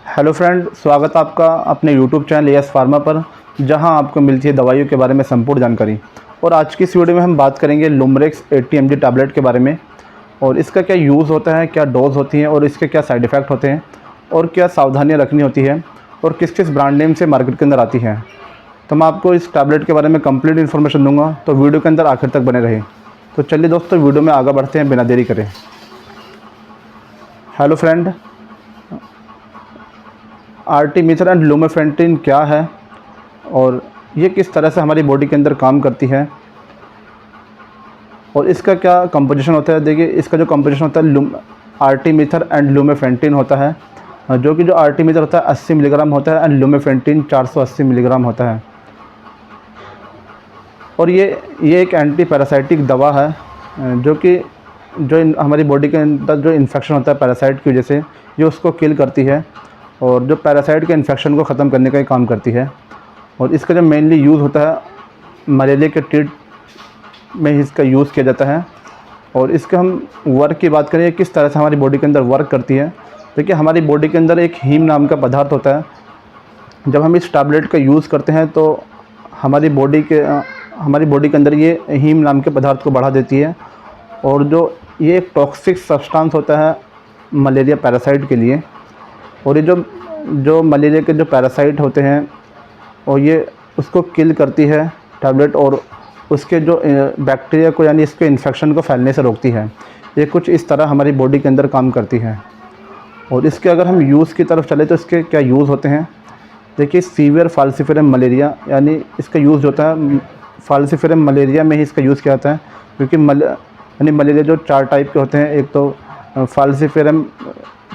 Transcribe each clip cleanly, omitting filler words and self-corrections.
Hello friend, स्वागत है आपका अपने यूट्यूब चैनल एएस फार्मा पर, जहां आपको मिलती है दवाइयों के बारे में संपूर्ण जानकारी। और आज की इस वीडियो में हम बात करेंगे लुमरेक्स 80 mg टैबलेट के बारे में, और इसका क्या यूज़ होता है, क्या डोज होती हैं और इसके क्या साइड इफ़ेक्ट होते हैं, और क्या सावधानियाँ रखनी होती है, और किस किस ब्रांड नेम से मार्केट के अंदर आती हैं। तो मैं आपको इस टैबलेट के बारे में कंप्लीट इन्फॉर्मेशन दूंगा, तो वीडियो के अंदर आखिर तक बने रहें। तो चलिए दोस्तों, वीडियो में आगे बढ़ते हैं बिना देरी करें। हेलो फ्रेंड, आर्टिमिथर एंड लुमेफेंट्रिन क्या है और ये किस तरह से हमारी बॉडी के अंदर काम करती है और इसका क्या कंपोजिशन होता है। देखिए, इसका जो कंपोजिशन होता है आर्टिमिथर एंड लुमेफेंट्रिन होता है, जो कि जो आर्टिमिथर होता है 80 मिलीग्राम होता है एंड लुमेफेंट्रिन 480 मिलीग्राम होता है। और ये एक एंटी पैरासाइटिक दवा है, जो हमारी बॉडी के अंदर जो इन्फेक्शन होता है पैरासाइट की वजह से, ये उसको किल करती है और जो पैरासाइट के इन्फेक्शन को ख़त्म करने का ही काम करती है। और इसका जो मेनली यूज़ होता है मलेरिया के ट्रीट में ही इसका यूज़ किया जाता है। और इसके हम वर्क की बात करें, किस तरह से हमारी बॉडी के अंदर वर्क करती है। देखिए, हमारी बॉडी के अंदर एक हीम नाम का पदार्थ होता है। जब हम इस टैबलेट का यूज़ करते हैं तो हमारी बॉडी के अंदर ये हीम नाम के पदार्थ को बढ़ा देती है, और जो ये एक टॉक्सिक सब्सटेंस होता है मलेरिया पैरासाइट के लिए। और ये जो मलेरिया के जो पैरासाइट होते हैं और ये उसको किल करती है टैबलेट, और उसके जो बैक्टीरिया को, यानी इसके इन्फेक्शन को फैलने से रोकती है। ये कुछ इस तरह हमारी बॉडी के अंदर काम करती है। और इसके अगर हम यूज़ की तरफ चले तो इसके क्या यूज़ होते हैं। देखिए, सीवियर फाल्सिफेरम मलेरिया, यानी इसका यूज़ होता है फाल्सिफेरम मलेरिया में ही इसका यूज़ किया जाता है, क्योंकि मलेरिया जो 4 टाइप के होते हैं। एक तो फाल्सिफेरम,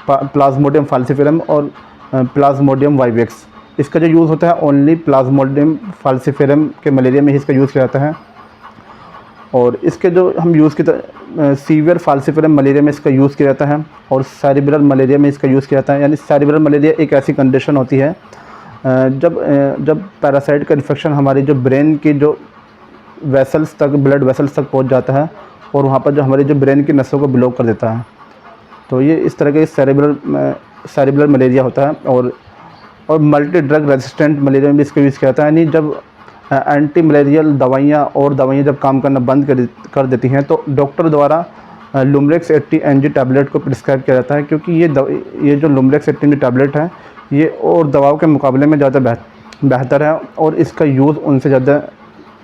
प्लाज्मोडियम फाल्सिफेरम और प्लाज्मोडियम वाइवेक्स। इसका जो यूज़ होता है ओनली प्लाज्मोडियम फाल्सिफेरम के मलेरिया में ही इसका यूज़ किया जाता है। और इसके जो हम यूज़ की सीवियर फाल्सिफेरम मलेरिया में इसका यूज़ किया जाता है, और सेरिब्रल मलेरिया में इसका यूज़ किया जाता है। यानी सेरिब्रल मलेरिया एक ऐसी कंडीशन होती है जब पैरासाइट का इन्फेक्शन हमारी जो ब्रेन की जो वेसल्स तक, ब्लड वेसल्स तक पहुंच जाता है, और वहाँ पर जो हमारी जो ब्रेन की नसों को ब्लॉक कर देता है। तो ये इस तरह के सेरिब्रल मलेरिया होता है। और मल्टी ड्रग रेजिस्टेंट मलेरिया में भी इसका यूज़ किया जाता है। यानी जब एंटी मलेरियल दवाइयाँ जब काम करना बंद कर देती हैं, तो डॉक्टर द्वारा लुमरेक्स 80 mg टैबलेट को प्रिस्क्राइब किया जाता है, क्योंकि ये जो लुमरेक्स 80 mg टैबलेट है, ये और दवाओं के मुकाबले में ज़्यादा बेहतर है, और इसका यूज़ उनसे ज़्यादा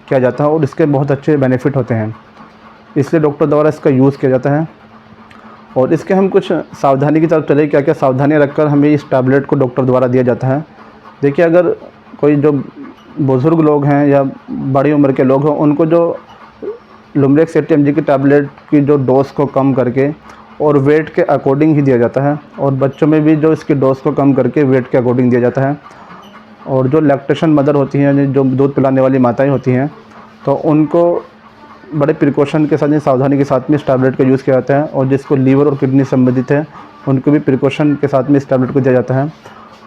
किया जाता है, और इसके बहुत अच्छे बेनिफिट होते हैं, इसलिए डॉक्टर द्वारा इसका यूज़ किया जाता है। और इसके हम कुछ सावधानी की तरफ चले, क्या क्या सावधानियाँ रखकर हमें इस टैबलेट को डॉक्टर द्वारा दिया जाता है। देखिए, अगर कोई जो बुज़ुर्ग लोग हैं या बड़ी उम्र के लोग हैं, उनको जो लुमरेक्स 80 mg की टैबलेट की जो डोज़ को कम करके और वेट के अकॉर्डिंग ही दिया जाता है। और बच्चों में भी जो इसकी डोज़ को कम करके वेट के अकॉर्डिंग दिया जाता है। और जो लैक्टेशन मदर होती हैं, जो दूध पिलाने वाली माताएँ होती हैं, तो उनको बड़े प्रिकॉशन के साथ, सावधानी के साथ में इस टैबलेट का यूज़ किया जाता है। और जिसको लीवर और किडनी संबंधित है, उनको भी प्रिकॉशन के साथ में इस टैबलेट को दिया जाता है।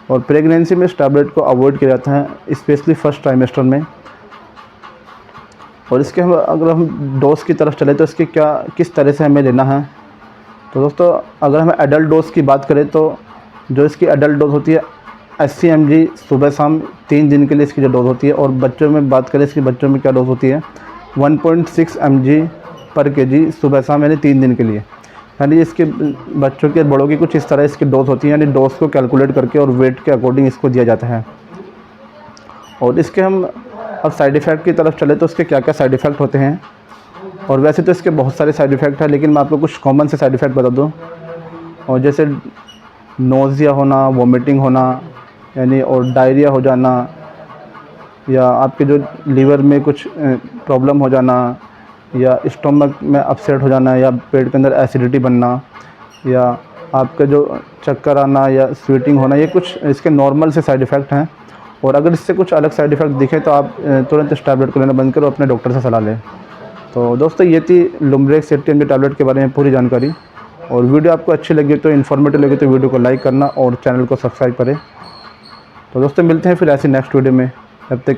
और प्रेगनेंसी में इस टैबलेट को अवॉइड किया जाता है, स्पेशली फर्स्ट ट्राइमेस्टर में। और इसके अगर हम डोज़ की तरफ चले तो इसके किस तरह से हमें लेना है। तो दोस्तों, अगर हम एडल्ट डोज़ की बात करें तो जो इसकी एडल्ट डोज़ होती है 80 mg सुबह शाम 3 दिन के लिए इसकी जो डोज़ होती है। और बच्चों में बात करें, इसकी बच्चों में क्या डोज़ होती है 1.6 mg पर kg सुबह शाम, यानी 3 दिन के लिए। यानी इसके बच्चों के, बड़ों की कुछ इस तरह इसकी डोज होती है। यानी डोज को कैलकुलेट करके और वेट के अकॉर्डिंग इसको दिया जाता है। और इसके हम अब साइड इफ़ेक्ट की तरफ चले तो इसके क्या क्या साइड इफ़ेक्ट होते हैं। और वैसे तो इसके बहुत सारे साइड इफ़ेक्ट हैं, लेकिन मैं आपको कुछ कॉमन से साइड इफ़ेक्ट बता दूँ। और जैसे नोज़िया होना, वॉमिटिंग होना, यानी और डायरिया हो जाना, या आपके जो लीवर में कुछ प्रॉब्लम हो जाना, या स्टोमक में अपसेट हो जाना, या पेट के अंदर एसिडिटी बनना, या आपका जो चक्कर आना या स्वेटिंग होना, ये कुछ इसके नॉर्मल से साइड इफ़ेक्ट हैं। और अगर इससे कुछ अलग साइड इफ़ेक्ट दिखे तो आप तुरंत इस टैबलेट को लेना बंद करो, अपने डॉक्टर से सलाह लें। तो दोस्तों, ये थी लुमरेक्स 80 mg टैबलेट के बारे में पूरी जानकारी। और वीडियो आपको अच्छी लगी तो, इन्फॉर्मेटिव लगी तो वीडियो को लाइक करना और चैनल को सब्सक्राइब करें। तो दोस्तों, मिलते हैं फिर ऐसी नेक्स्ट वीडियो में। तब तक